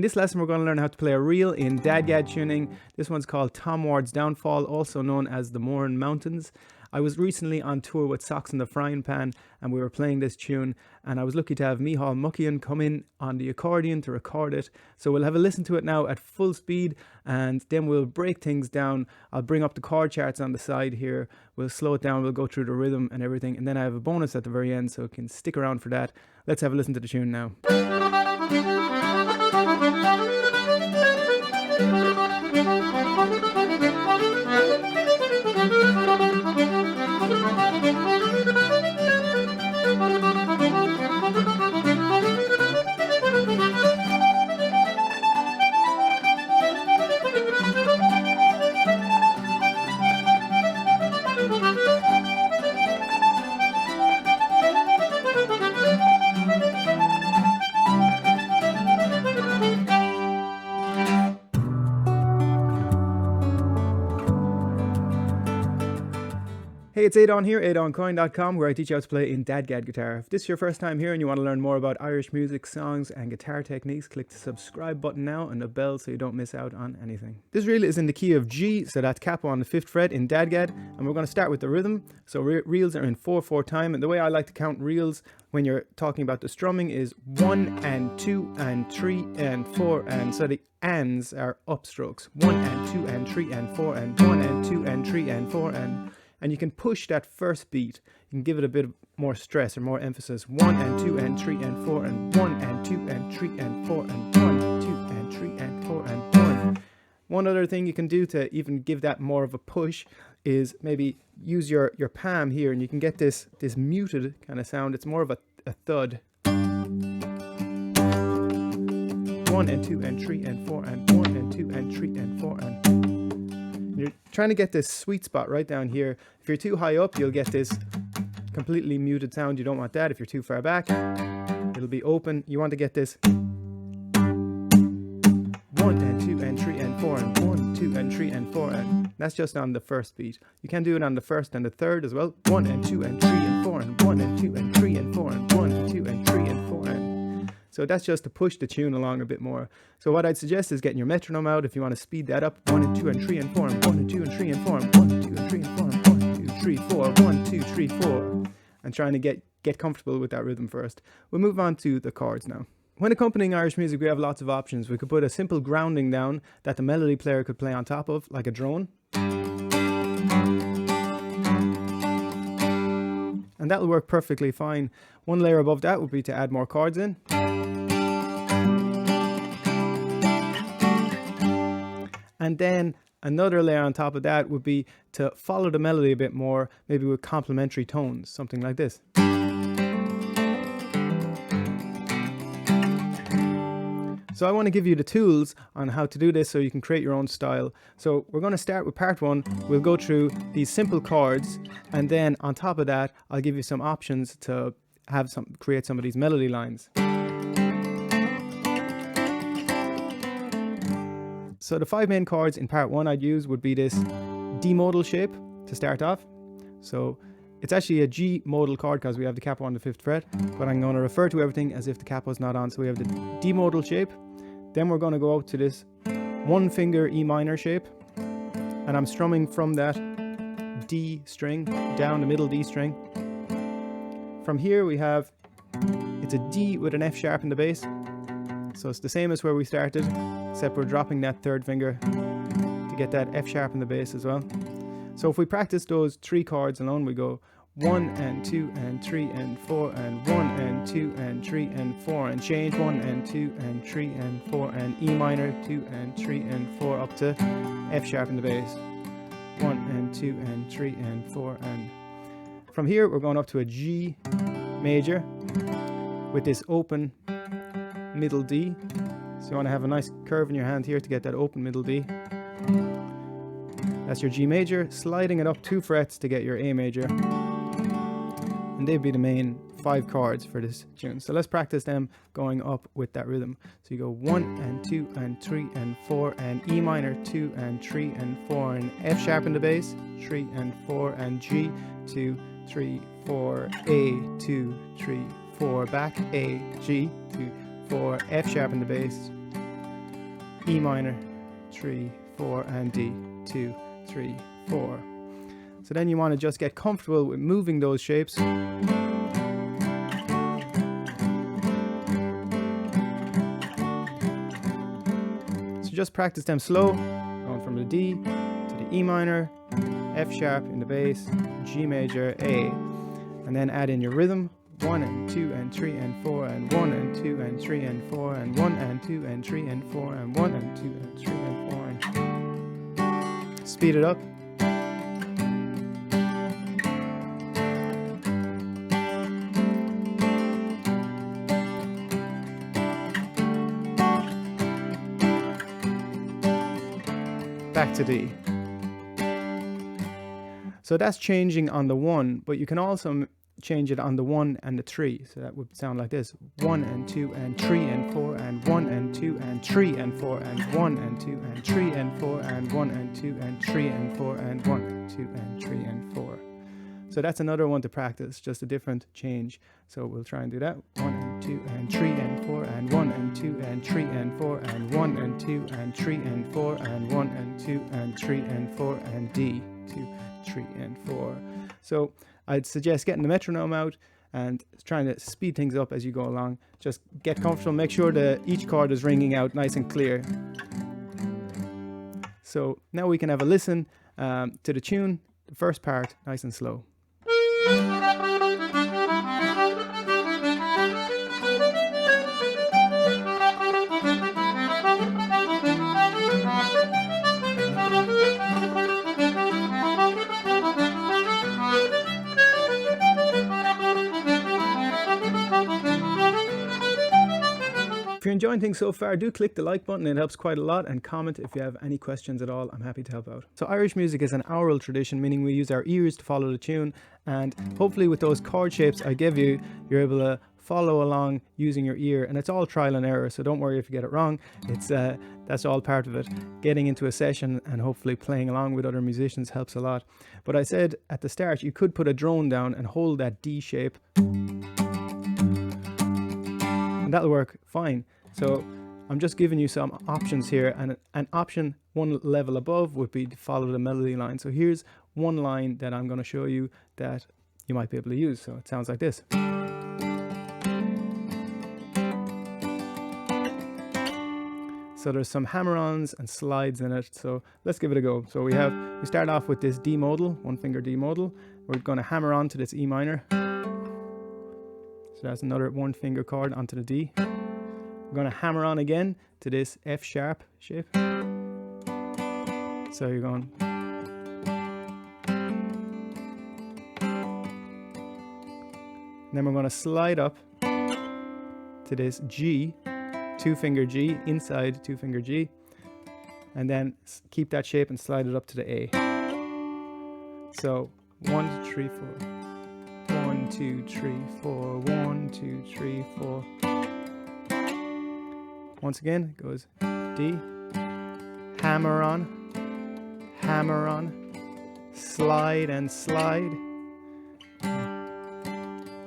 this lesson we're going to learn how to play a reel in DADGAD tuning. This one's called Tom Ward's Downfall, also known as the Mourne Mountains. I was recently on tour with Socks in the Frying Pan and we were playing this tune, and I was lucky to have Micheal Muckian come in on the accordion to record it. So we'll have a listen to it now at full speed and then we'll break things down. I'll bring up the chord charts on the side here, we'll slow it down, we'll go through the rhythm and everything, and then I have a bonus at the very end, so you can stick around for that. Let's have a listen to the tune now. Hey, it's Adon here, adoncoin.com, where I teach you how to play in DADGAD guitar. If this is your first time here and you want to learn more about Irish music, songs and guitar techniques, click the subscribe button now and the bell so you don't miss out on anything. This reel is in the key of G, so that's capo on the 5th fret in DADGAD, and we're going to start with the rhythm. So reels are in 4/4 time, and the way I like to count reels when you're talking about the strumming is 1 and 2 and 3 and 4, and so the ands are upstrokes. 1 and 2 and 3 and 4 and 1 and 2 and 3 and 4 and you can push that first beat. You can give it a bit more stress or more emphasis. 1 and 2 and 3 and 4 and 1 and 2 and 3 and 4 and 1, 2 and 3 and 4 and 1. One other thing you can do to even give that more of a push is maybe use your palm here, and you can get this muted kind of sound. It's more of a thud. 1 and 2 and 3 and 4 and 1 and 2 and 3 and 4 and you're trying to get this sweet spot right down here. If you're too high up, you'll get this completely muted sound. You don't want that. If you're too far back, it'll be open. You want to get this 1 and 2 and 3 and 4 and 1, 2 and 3 and 4, and that's just on the first beat. You can do it on the first and the third as well. 1 and 2 and 3 and 4 and 1 and 2 and 3 and 4 and 1 and 2 and 3 and 4 and so that's just to push the tune along a bit more. So what I'd suggest is getting your metronome out if you want to speed that up. 1 and 2 and 3 and 4 and 1 and 2 and 3 and 4 and 1 and 2 and 3 and 4 and 1, 2, 3, 4, 1, 2, 3, 4. And trying to get comfortable with that rhythm first. We'll move on to the chords now. When accompanying Irish music, we have lots of options. We could put a simple grounding down that the melody player could play on top of, like a drone. And that'll work perfectly fine. One layer above that would be to add more chords in. And then another layer on top of that would be to follow the melody a bit more, maybe with complementary tones, something like this. So I want to give you the tools on how to do this so you can create your own style. So we're going to start with part 1. We'll go through these simple chords, and then on top of that, I'll give you some options to create some of these melody lines. So the 5 main chords in part 1 I'd use would be this D modal shape to start off. So it's actually a G modal chord because we have the capo on the 5th fret, but I'm going to refer to everything as if the capo is not on. So we have the D modal shape. Then we're going to go out to this 1 finger E minor shape, and I'm strumming from that D string down the middle D string. From here we have, it's a D with an F sharp in the bass. So it's the same as where we started, except we're dropping that 3rd finger to get that F sharp in the bass as well. So if we practice those 3 chords alone, we go 1 and 2 and 3 and 4 and 1 and 2 and 3 and 4 and change 1 and 2 and 3 and 4 and E minor 2 and 3 and 4 up to F sharp in the bass. 1 and 2 and 3 and 4, and from here we're going up to a G major with this open middle D. So you want to have a nice curve in your hand here to get that open middle D. That's your G major, sliding it up 2 frets to get your A major. And they'd be the main 5 chords for this tune. So let's practice them going up with that rhythm. So you go 1 and 2 and 3 and 4 and E minor 2 and 3 and 4 and F sharp in the bass, 3 and 4 and G, 2, 3, 4, A, 2, 3, 4, back, A, G, 2, 4, F sharp in the bass, E minor, 3, 4, and D, 2, 3, 4. So then you want to just get comfortable with moving those shapes. So just practice them slow, going from the D to the E minor, F sharp in the bass, G major, A, and then add in your rhythm. 1 and 2 and 3 and 4 and 1 and 2 and 3 and 4 and 1 and 2 and 3 and 4 and 1 and 2 and 3 and 4 and speed it up. Back to D. So that's changing on the 1, but you can also change it on the 1 and the 3. So that would sound like this: 1 and 2 and 3 and 4 and 1 and 2 and 3 and 4 and 1 and 2 and 3 and 4 and 1 and 2 and 3 and 4 and 1 and 2 and 3 and 4. So that's another one to practice, just a different change. So we'll try and do that. 1 and 2 and 3 and 4 and 1 and 2 and 3 and 4 and 1 and 2 and 3 and 4 and 1 and 2 and 3 and 4 and D, 2, 3 and 4. So I'd suggest getting the metronome out and trying to speed things up as you go along. Just get comfortable, make sure that each chord is ringing out nice and clear. So now we can have a listen to the tune, the first part, nice and slow. If you're enjoying things so far, do click the like button, it helps quite a lot, and comment if you have any questions at all. I'm happy to help out. So Irish music is an aural tradition, meaning we use our ears to follow the tune, and hopefully with those chord shapes I give you, you're able to follow along using your ear, and it's all trial and error, so don't worry if you get it wrong. It's that's all part of it. Getting into a session and hopefully playing along with other musicians helps a lot. But I said at the start, you could put a drone down and hold that D shape, and that'll work fine. So I'm just giving you some options here, and an option one level above would be to follow the melody line. So here's one line that I'm going to show you that you might be able to use. So it sounds like this. So there's some hammer-ons and slides in it, so let's give it a go. So we start off with this D modal, one finger D modal. We're going to hammer on to this E minor. So that's another one finger chord onto the D. We're going to hammer on again to this F sharp shape. So you're going. And then we're going to slide up to this G, two finger G, inside two finger G. And then keep that shape and slide it up to the A. So 1, 2, 3, 4. 1, 2, 3, 4. 1, 2, 3, 4. Once again, it goes D, hammer on, slide and slide,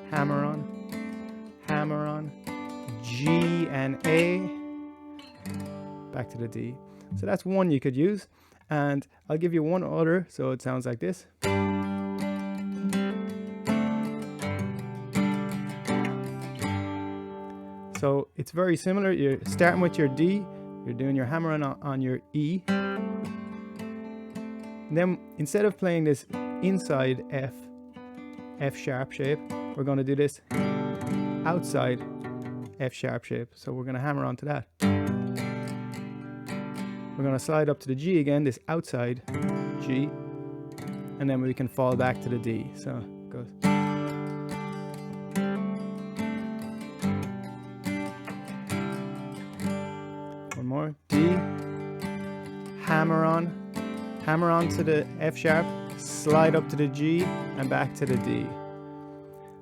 hammer on, G and A, back to the D. So that's one you could use, and I'll give you one other, so it sounds like this. So it's very similar. You're starting with your D, you're doing your hammer on your E. And then instead of playing this inside F sharp shape, we're going to do this outside F sharp shape. So we're going to hammer onto that. We're going to slide up to the G again, this outside G, and then we can fall back to the D. So it goes. More D, hammer on to the F sharp, slide up to the G and back to the D.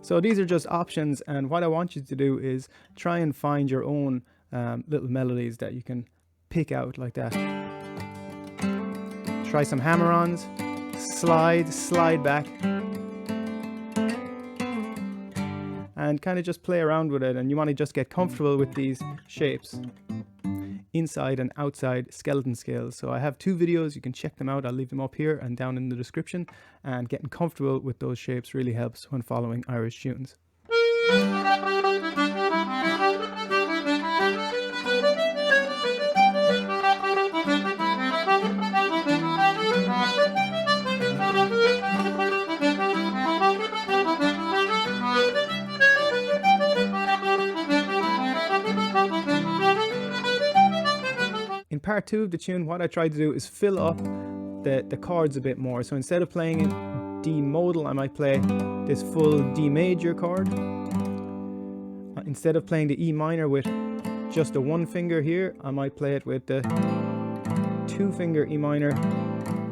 So these are just options, and what I want you to do is try and find your own little melodies that you can pick out like that. Try some hammer-ons, slide back, and kind of just play around with it, and you want to just get comfortable with these shapes. inside and outside skeleton scales. So I have 2 videos, you can check them out. I'll leave them up here and down in the description. And getting comfortable with those shapes really helps when following Irish tunes. In part 2 of the tune, what I try to do is fill up the chords a bit more. So instead of playing in D modal, I might play this full D major chord. Instead of playing the E minor with just the 1 finger here, I might play it with the 2 finger E minor,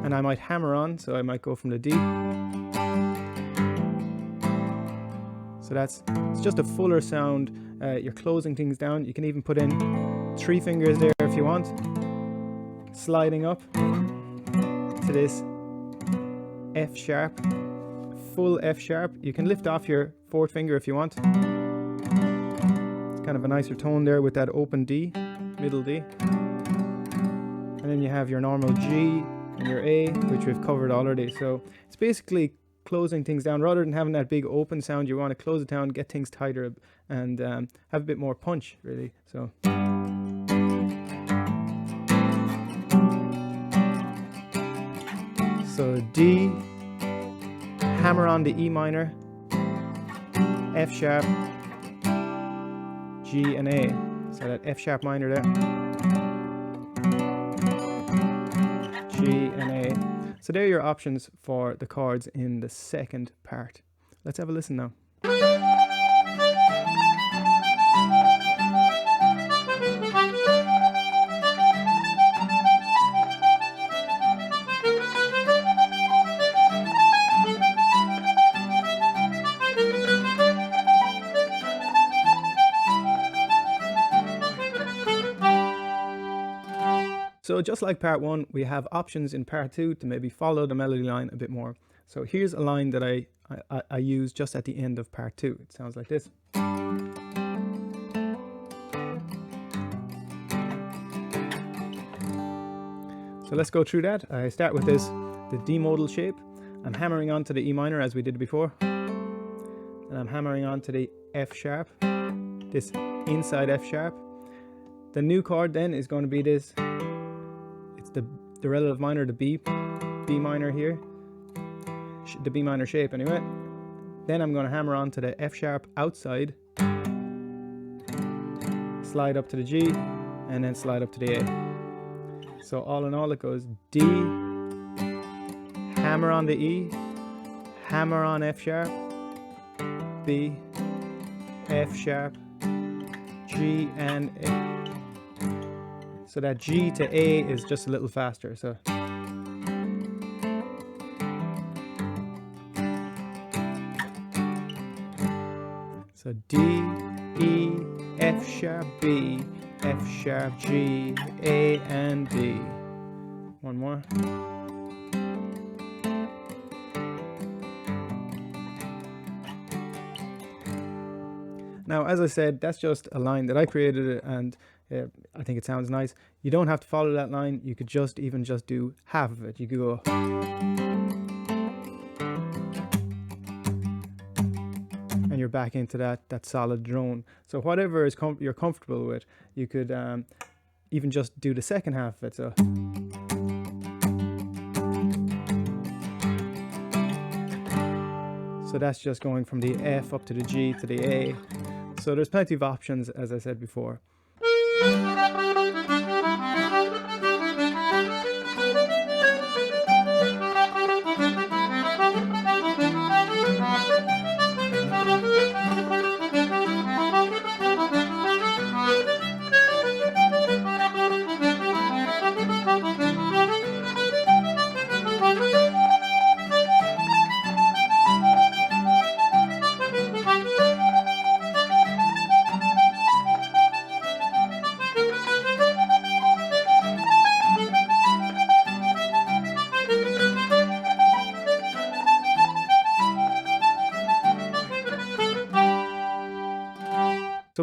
and I might hammer on, so I might go from the D. So it's just a fuller sound. You're closing things down. You can even put in 3 fingers there if you want, sliding up to this F sharp, full F sharp. You can lift off your 4th finger if you want. It's kind of a nicer tone there with that open D, middle D. And then you have your normal G and your A, which we've covered already. So it's basically closing things down. Rather than having that big open sound, you want to close it down, get things tighter, and have a bit more punch, really. So D, hammer on the E minor, F sharp, G and A. So that F sharp minor there, G and A. So there are your options for the chords in the second part. Let's have a listen now. So just like part 1, we have options in part 2 to maybe follow the melody line a bit more. So here's a line that I use just at the end of part 2. It sounds like this. So let's go through that. I start with the D modal shape. I'm hammering onto the E minor as we did before. And I'm hammering onto the F sharp, this inside F sharp. The new chord then is going to be this. The relative minor, the B minor here, the B minor shape anyway. Then I'm going to hammer on to the F sharp outside, slide up to the G, and then slide up to the A. So all in all it goes D, hammer on the E, hammer on F sharp, B, F sharp, G and A. So that G to A is just a little faster. So D, E, F sharp, B, F sharp, G, A and D. One more. Now, as I said, that's just a line that I created, and I think it sounds nice. You don't have to follow that line. You could just do half of it. You could go, and you're back into that solid drone. So whatever is you're comfortable with, you could even just do the second half of it. So that's just going from the F up to the G to the A. So there's plenty of options, as I said before.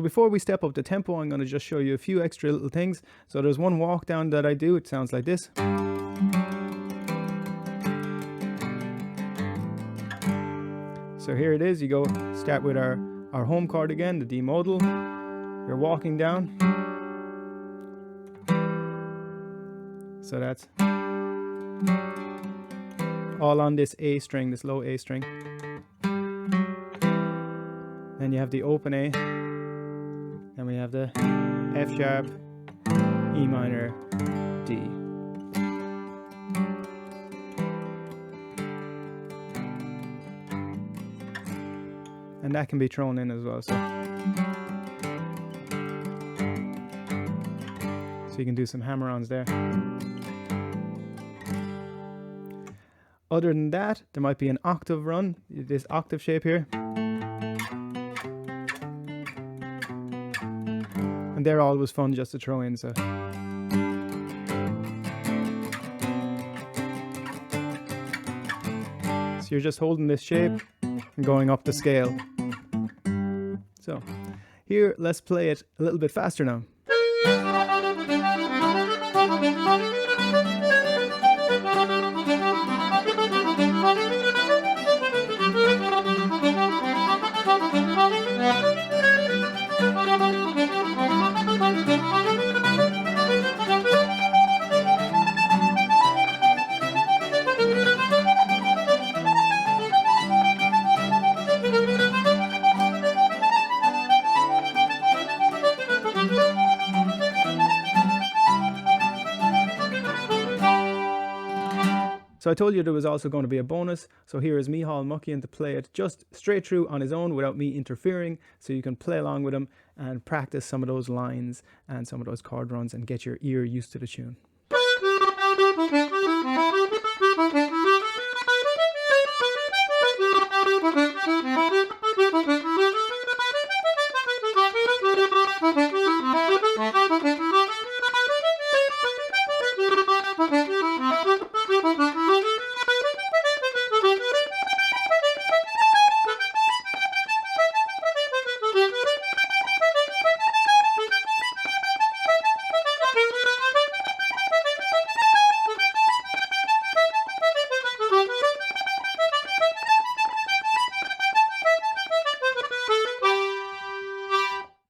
So before we step up the tempo, I'm going to just show you a few extra little things. So there's one walk down that I do. It sounds like this. So here it is. You go start with our home chord again, the D modal. You're walking down. So that's all on this A string, this low A string. Then you have the open A. Then we have the F sharp, E minor, D. And that can be thrown in as well. So you can do some hammer-ons there. Other than that, there might be an octave run, this octave shape here. And they're always fun just to throw in. So you're just holding this shape and going up the scale. So here, let's play it a little bit faster now. So I told you there was also going to be a bonus. So here is Micheal Muckian to play it just straight through on his own without me interfering. So you can play along with him and practice some of those lines and some of those chord runs and get your ear used to the tune.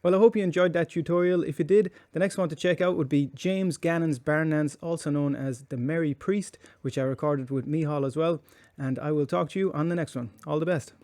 Well, I hope you enjoyed that tutorial. If you did, the next one to check out would be James Gannon's Barn Dance, also known as The Merry Priest, which I recorded with Micheal as well. And I will talk to you on the next one. All the best.